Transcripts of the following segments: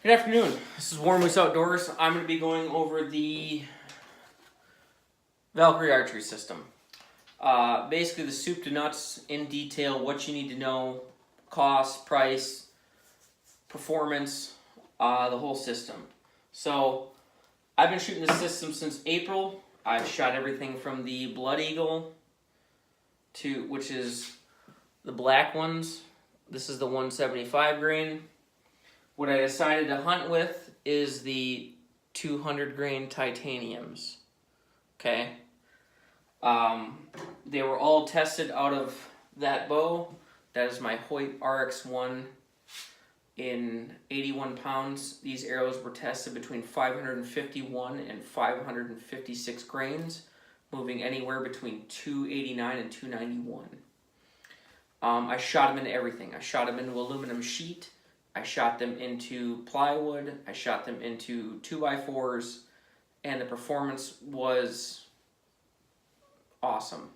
Good afternoon. This is Warm Moose Outdoors. I'm going to be going over the Valkyrie Archery System. Basically the soup to nuts in detail, what you need to know, cost, price, performance, the whole system. So I've been shooting this system since April. I've shot everything from the Blood Eagle to, which is the black ones. This is the 175 grain. What I decided to hunt with is the 200 grain titaniums. Okay. They were all tested out of that bow. That is my Hoyt RX1 in 81 pounds. These arrows were tested between 551 and 556 grains, moving anywhere between 289 and 291. I shot them into everything. I shot them into aluminum sheet. I shot them into plywood. I shot them into 2x4s, and the performance was awesome.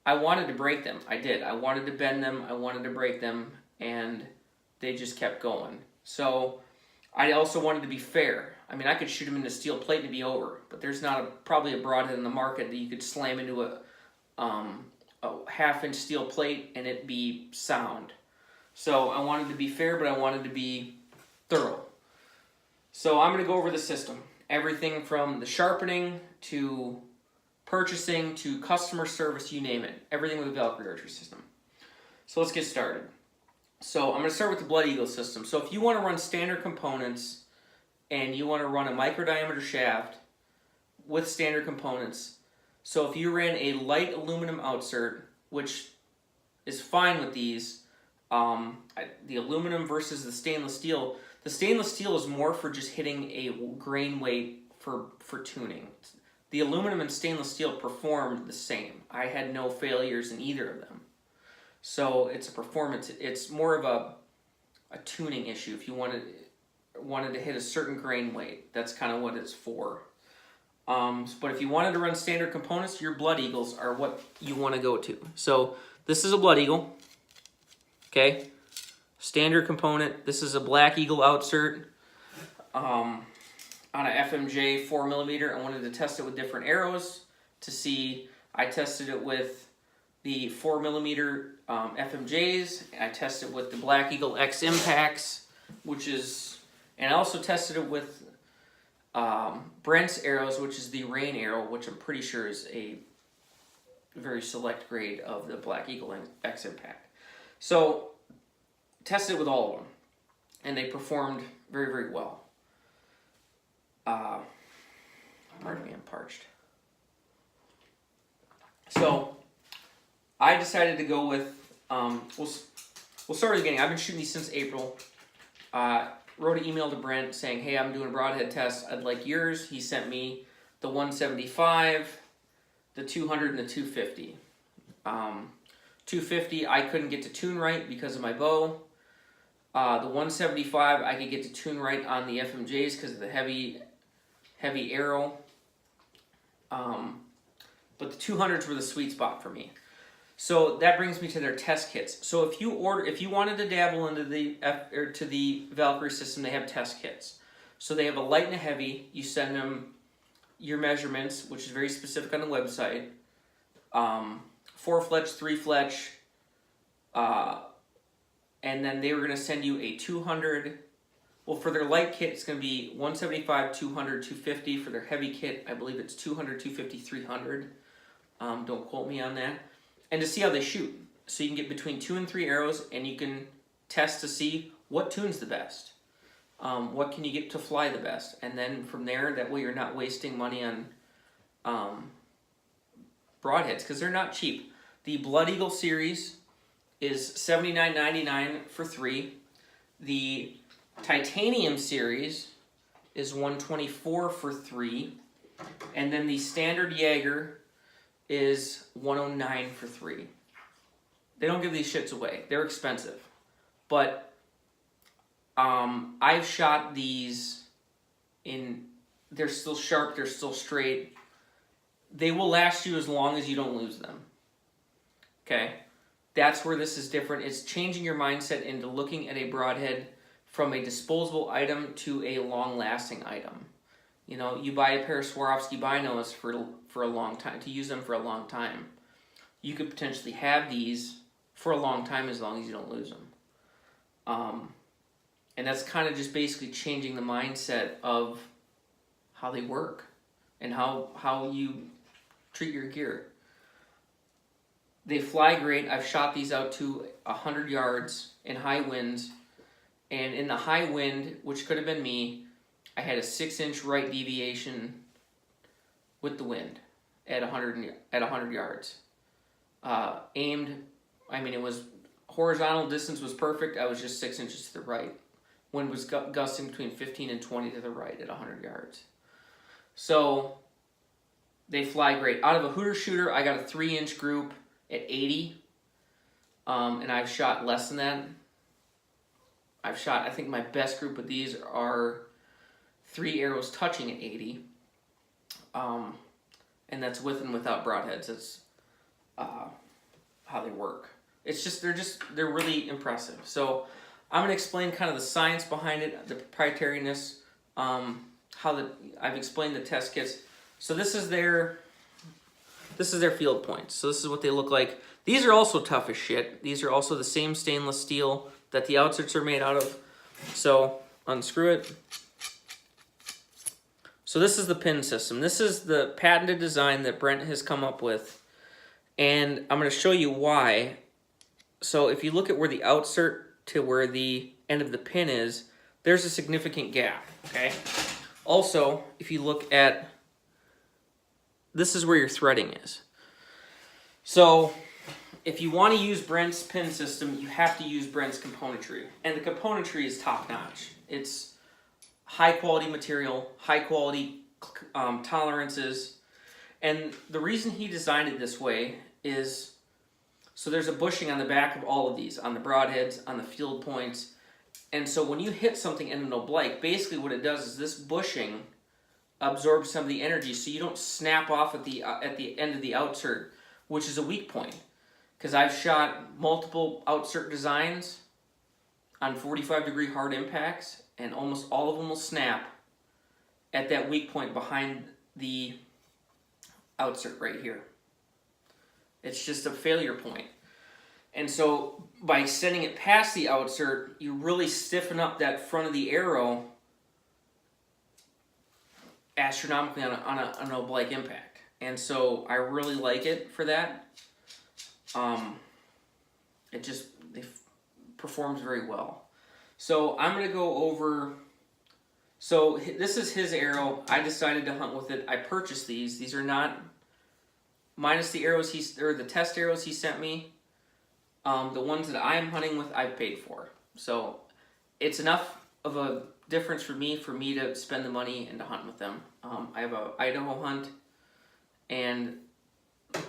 I wanted to break them. I did. I wanted to bend them. I wanted to break them, and they just kept going. So I also wanted to be fair. I mean, I could shoot them into steel plate and it'd be over, but there's not probably a broadhead in the market that you could slam into a half-inch steel plate and it'd be sound. So I wanted to be fair, but I wanted to be thorough. So I'm going to go over the system. Everything from the sharpening to purchasing to customer service, you name it. Everything with the Valkyrie Archery System. So let's get started. So I'm going to start with the Blood Eagle system. So if you want to run standard components and you want to run a micro diameter shaft with standard components, so if you ran a light aluminum outsert, which is fine with these, the aluminum versus the stainless steel is more for just hitting a grain weight for tuning. The aluminum and stainless steel performed the same. I had no failures in either of them. So it's a performance, it's more of a tuning issue. If you wanted to hit a certain grain weight, that's kind of what it's for. But if you wanted to run standard components, your Blood Eagles are what you want to go to. So this is a Blood Eagle. Okay, standard component. This is a Black Eagle outsert on a FMJ 4mm. I wanted to test it with different arrows to see. I tested it with the 4mm FMJs. I tested it with the Black Eagle X Impacts, and I also tested it with Brent's arrows, which is the Rain arrow, which I'm pretty sure is a very select grade of the Black Eagle X Impact. So, tested it with all of them, and they performed very, very well. Pardon me, I'm parched. So, I decided to go with, we'll start at the beginning. I've been shooting these since April. Wrote an email to Brent saying, hey, I'm doing a broadhead test. I'd like yours. He sent me the 175, the 200, and the 250. 250 I couldn't get to tune right because of my bow. The 175 I could get to tune right on the FMJs because of the heavy arrow. But the 200s were the sweet spot for me. So that brings me to their test kits. So if you wanted to dabble into the Valkyrie system, they have test kits. So they have a light and a heavy. You send them your measurements, which is very specific on the website. 4-fletch, 3-fletch, and then they were going to send you a 200. Well, for their light kit, it's going to be 175, 200, 250. For their heavy kit, I believe it's 200, 250, 300. Don't quote me on that. And to see how they shoot. So you can get between 2 and 3 arrows, and you can test to see what tunes the best. What can you get to fly the best? And then from there, that way you're not wasting money on broadheads, because they're not cheap. The Blood Eagle series is $79.99 for 3. The Titanium series is $124 for 3. And then the standard Jaeger is $109 for 3. They don't give these shits away. They're expensive. But I've shot these they're still sharp, they're still straight. They will last you as long as you don't lose them. Okay? That's where this is different. It's changing your mindset into looking at a broadhead from a disposable item to a long-lasting item. You know, you buy a pair of Swarovski binos for a long time, to use them for a long time. You could potentially have these for a long time as long as you don't lose them. And that's kind of just basically changing the mindset of how they work and how you treat your gear. They fly great. I've shot these out to 100 yards in high winds. And in the high wind, which could have been me, I had a 6-inch right deviation with the wind at 100 yards. Aimed, I mean, it was horizontal distance was perfect. I was just 6 inches to the right. Wind was gusting between 15 and 20 to the right at 100 yards. So they fly great. Out of a Hooter shooter, I got a 3-inch group at 80, and I've shot less than that. I think my best group of these are 3 arrows touching at 80, and that's with and without broadheads. That's how they work. It's just they're really impressive. So I'm going to explain kind of the science behind it, the proprietariness, I've explained the test kits. So this is their field points. So this is what they look like. These are also tough as shit. These are also the same stainless steel that the outserts are made out of. So unscrew it. So this is the pin system. This is the patented design that Brent has come up with. And I'm going to show you why. So if you look at where the outsert to where the end of the pin is, there's a significant gap, okay? Also, if you look at, this is where your threading is. So if you want to use Brent's pin system, you have to use Brent's componentry. And the componentry is top-notch. It's high-quality material, high-quality tolerances. And the reason he designed it this way is, so there's a bushing on the back of all of these, on the broadheads, on the field points. And so when you hit something in an oblique, basically what it does is this bushing absorbs some of the energy so you don't snap off at the end of the outsert, which is a weak point. Because I've shot multiple outsert designs on 45-degree hard impacts, and almost all of them will snap at that weak point behind the outsert right here. It's just a failure point. And so by sending it past the outsert, you really stiffen up that front of the arrow astronomically on an oblique impact. And so I really like it for that. It performs very well. So I'm going to go over, so this is his arrow. I decided to hunt with it. I purchased these. These are not, minus the arrows the test arrows he sent me. The ones that I'm hunting with, I've paid for. So it's enough of a difference for me to spend the money and to hunt with them. I have a Idaho hunt, and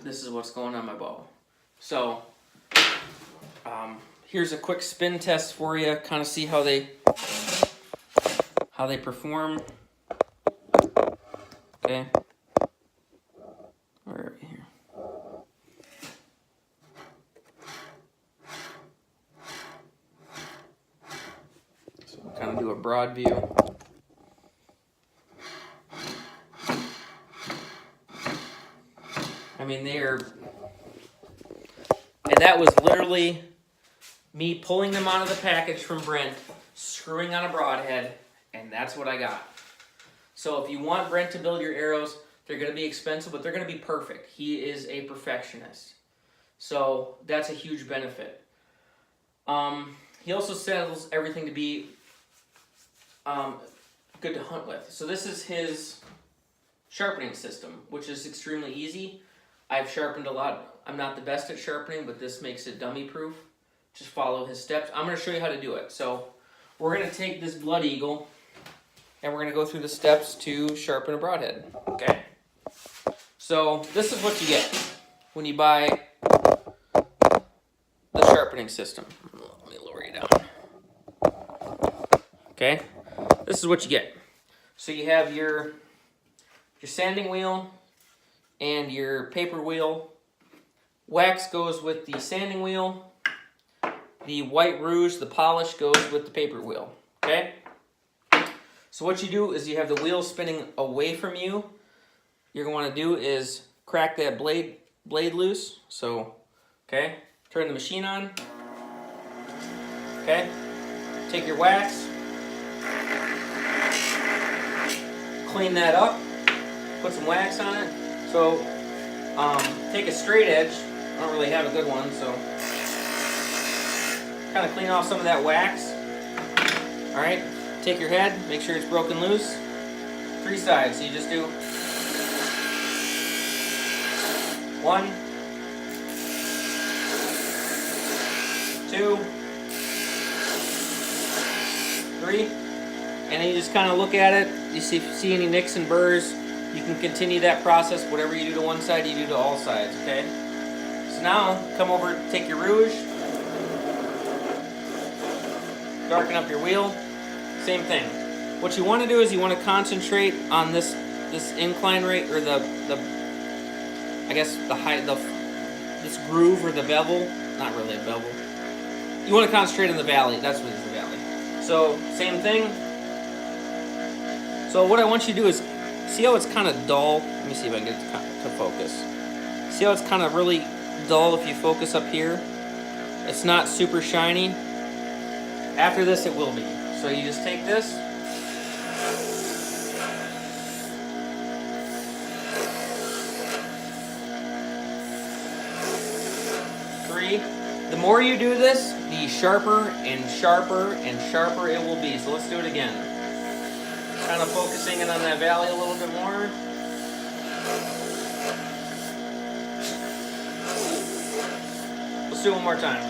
this is what's going on my bow. So here's a quick spin test for you, kind of see how they perform. Okay. Where are we here? So I'll kind of do a broad view. I mean, and that was literally me pulling them out of the package from Brent, screwing on a broadhead, and that's what I got. So if you want Brent to build your arrows, they're going to be expensive, but they're going to be perfect. He is a perfectionist. So that's a huge benefit. He also settles everything to be good to hunt with. So this is his sharpening system, which is extremely easy. I've sharpened a lot. I'm not the best at sharpening, but this makes it dummy proof. Just follow his steps. I'm going to show you how to do it. So we're going to take this Blood Eagle and we're going to go through the steps to sharpen a broadhead. Okay? So this is what you get when you buy the sharpening system. Let me lower you down. Okay? This is what you get. So you have your sanding wheel and your paper wheel. Wax goes with the sanding wheel. The white rouge, the polish, goes with the paper wheel. Okay? So what you do is you have the wheel spinning away from you. You're going to want to do is crack that blade loose. So, okay, turn the machine on. Okay, take your wax, clean that up, put some wax on it. So, take a straight edge. I don't really have a good one, so kind of clean off some of that wax. All right, take your head, make sure it's broken loose. 3 sides, so you just do 1, 2, 3, and then you just kind of look at it. You see any nicks and burrs, you can continue that process. Whatever you do to one side, you do to all sides, okay? So now, come over, take your rouge, darken up your wheel, same thing. What you want to do is you want to concentrate on this incline rate, or this groove or the bevel. Not really a bevel. You want to concentrate on the valley. That's what it is, the valley. So, same thing. So what I want you to do is, see how it's kind of dull? Let me see if I can get it to focus. See how it's kind of really dull if you focus up here? It's not super shiny. After this, it will be. So you just take this. The more you do this, the sharper and sharper and sharper it will be. So let's do it again. Kind of focusing in on that valley a little bit more. Let's do it one more time.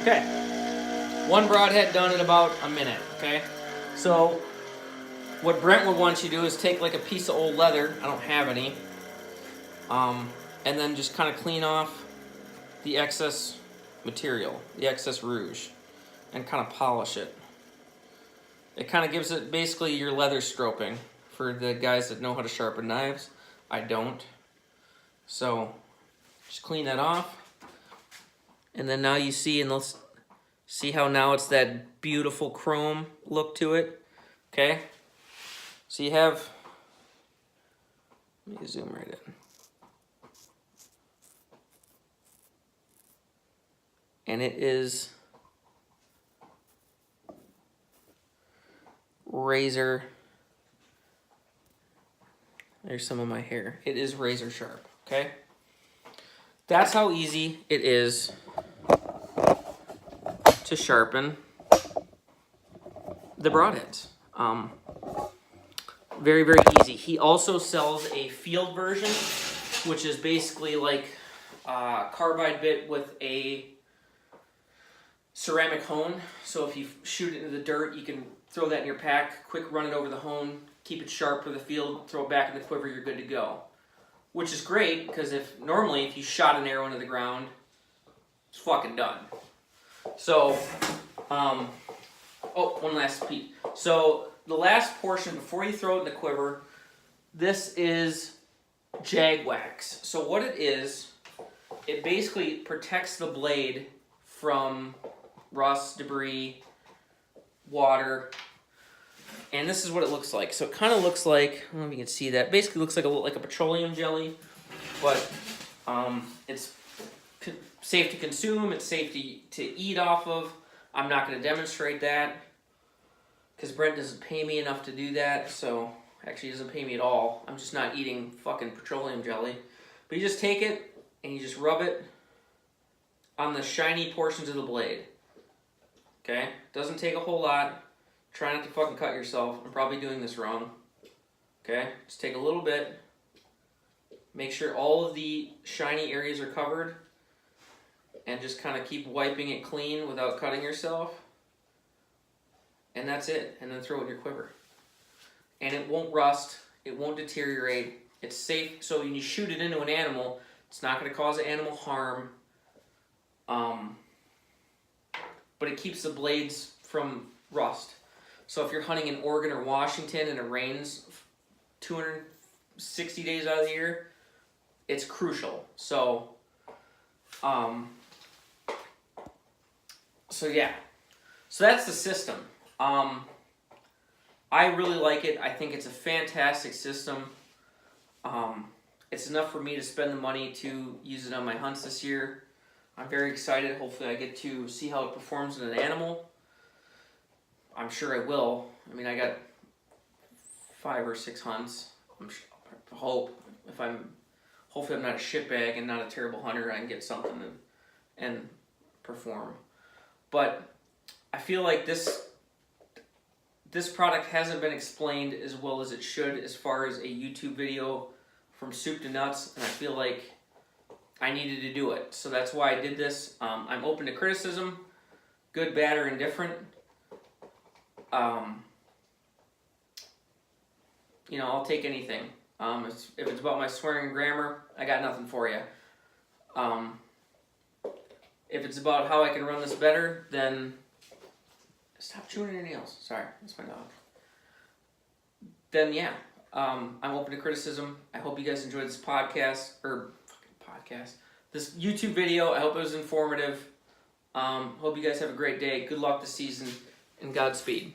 Okay. One broadhead done in about a minute, okay? So what Brent would want you to do is take like a piece of old leather, I don't have any, and then just kind of clean off the excess material, the excess rouge, and kind of polish it. It kind of gives it basically your leather stroping for the guys that know how to sharpen knives. I don't. So just clean that off. And then now you see, and let's see how now it's that beautiful chrome look to it, okay? So you have, let me zoom right in. And it is razor, there's some of my hair. It is razor sharp, okay? That's how easy it is to sharpen the broadheads. Very, very easy. He also sells a field version, which is basically like a carbide bit with a ceramic hone. So if you shoot it into the dirt, you can throw that in your pack, quick run it over the hone, keep it sharp for the field, throw it back in the quiver, you're good to go. Which is great, because if you shot an arrow into the ground, it's fucking done. So, one last piece. So, the last portion, before you throw it in the quiver, this is jag wax. So what it is, it basically protects the blade from rust, debris, water, and this is what it looks like. So it kind of looks like, I don't know if you can see that, basically looks like a petroleum jelly, but it's safe to consume, it's safe to eat off of. I'm not going to demonstrate that, because Brent doesn't pay me enough to do that, so actually he doesn't pay me at all. I'm just not eating fucking petroleum jelly. But you just take it and you just rub it on the shiny portions of the blade. Okay? Doesn't take a whole lot. Try not to fucking cut yourself. I'm probably doing this wrong. Okay? Just take a little bit. Make sure all of the shiny areas are covered. And just kind of keep wiping it clean without cutting yourself. And that's it. And then throw it in your quiver. And it won't rust. It won't deteriorate. It's safe. So when you shoot it into an animal, it's not going to cause the animal harm. But it keeps the blades from rust. So if you're hunting in Oregon or Washington and it rains 260 days out of the year, it's crucial. So So yeah, so that's the system. I really like it. I think it's a fantastic system. It's enough for me to spend the money to use it on my hunts this year. I'm very excited. Hopefully I get to see how it performs in an animal. I'm sure I will. I mean, I got 5 or 6 hunts. Hopefully I'm not a shitbag and not a terrible hunter. I can get something and perform. But I feel like this product hasn't been explained as well as it should as far as a YouTube video from soup to nuts, and I feel like I needed to do it. So that's why I did this. I'm open to criticism, good, bad, or indifferent. I'll take anything. If it's about my swearing and grammar, I got nothing for you. If it's about how I can run this better, then stop chewing your nails. Sorry, that's my dog. Then yeah, I'm open to criticism. I hope you guys enjoyed this this YouTube video. I hope it was informative. Hope you guys have a great day. Good luck this season, and Godspeed.